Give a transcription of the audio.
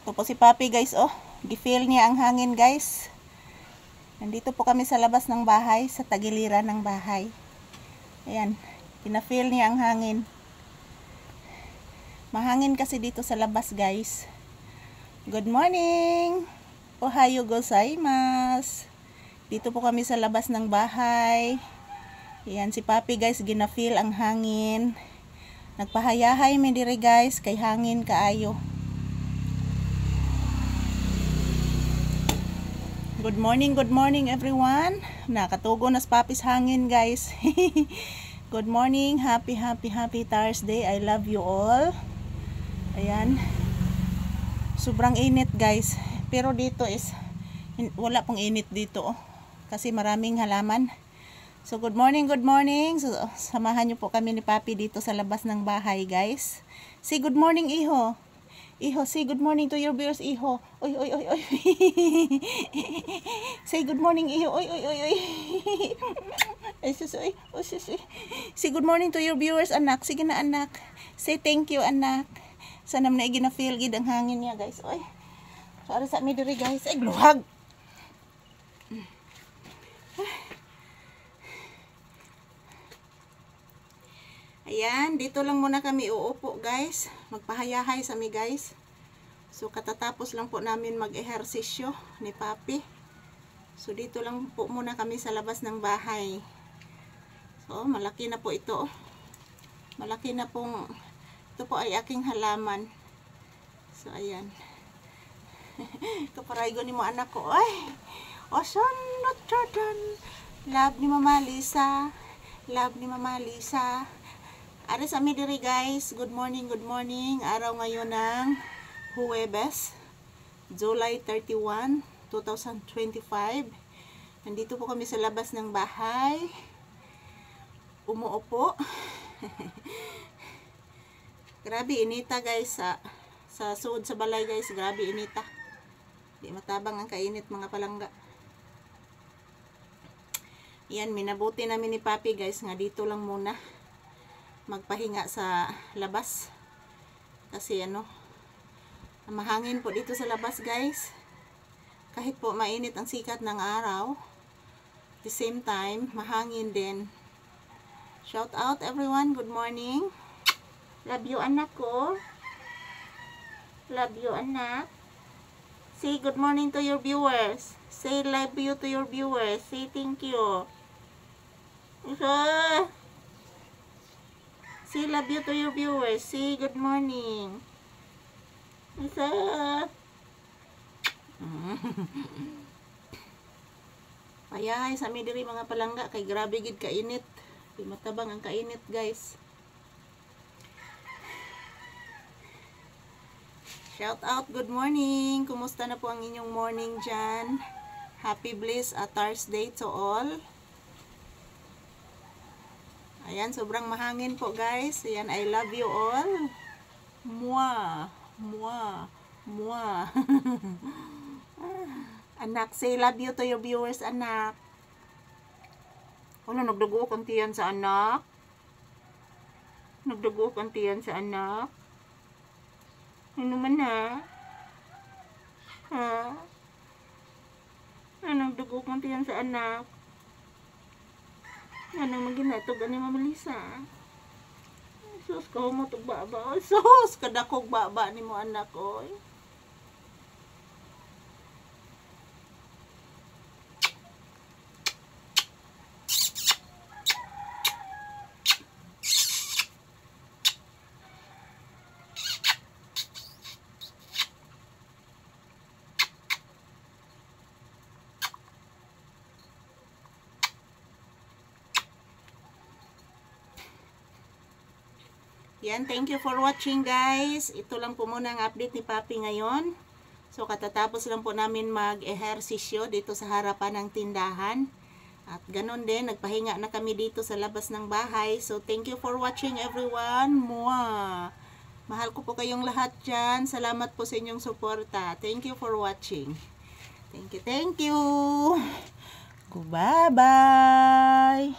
Ito po si Papi guys, oh. Gifeel niya ang hangin guys. Nandito po kami sa labas ng bahay, sa tagiliran ng bahay. Ayan, pinafeel niya ang hangin. Mahangin kasi dito sa labas guys. Good morning! Ohayo gozaimasu! Dito po kami sa labas ng bahay. Ayan, si Papi guys, ginafeel ang hangin. Nagpahayahay mi diri guys, kay hangin kaayo. Good morning everyone. Nakatugo na sa Papi's hangin guys. Good morning, happy Thursday. I love you all. Ayan. Sobrang init guys. Pero dito is wala pong init dito oh. Kasi maraming halaman. So good morning. So samahan niyo po kami ni Papi dito sa labas ng bahay guys. Say good morning Iho. Iho, say good morning to your viewers, Iho. Oy. Say good morning, Iho. Oy. Ay, susoy. Oh, susoy. Say good morning to your viewers, anak. Sige na, anak. Say thank you, anak. Sana na gina-feel gid ang hangin niya, guys. Oy. So, ara sa mi diri, guys. Ay, gluhag. Ayan, dito lang muna kami uupo guys. Magpahayahay sa mi guys. So katatapos lang po namin mag-ehersisyo ni Papi. So dito lang po muna kami sa labas ng bahay. So malaki na po ito. Malaki na pong, ito po ay aking halaman. So ayan. Kaparaygo ni mo anak ko. Ay, osan not Jordan. Love ni Mama Lisa. Love ni Mama Lisa. Aris ami diri guys, good morning. Araw ngayon ng Huwebes, July 31, 2025. Nandito po kami sa labas ng bahay. Umuupo. Grabe inita guys sa suod sa balay guys, grabe inita. Di matabang ang kainit mga palangga. Yan, minabuti namin ni Papi guys, nga dito lang muna magpahinga sa labas kasi mahangin po dito sa labas guys, kahit po mainit ang sikat ng araw, at the same time mahangin din. Shout out everyone, good morning. Love you anak ko. Love you anak. Say good morning to your viewers. Say love you to your viewers. Say thank you. Say love you to your viewers. Say good morning. Isa. Ayay, sa mi diri mga palangga kay grabe gid kainit. Di matabang ang kainit, guys. Shout out, good morning. Kumusta na po ang inyong morning dyan? Happy bliss at Thursday to all. Ayan, sobrang mahangin po guys. Ayan, I love you all. Mwah. Anak, say love you to your viewers, anak. Wala, nagdugo kang tiyan sa anak. Nagdugo kang tiyan sa anak. Ano man ha? Ha? Nagdugo kang tiyan sa anak. Anong maginatog ani Mama Lisa? Sus, ko mo tug baba. Sus, kadakog baba ni mo anak oy. Yan, thank you for watching guys. Ito lang po muna ang update ni Papi ngayon. So katatapos lang po namin mag-ehersisyo dito sa harapan ng tindahan. At ganun din, nagpahinga na kami dito sa labas ng bahay. So thank you for watching everyone. Mwah! Mahal ko po kayong lahat dyan. Salamat po sa inyong suporta. Thank you for watching. Thank you. Bye-bye!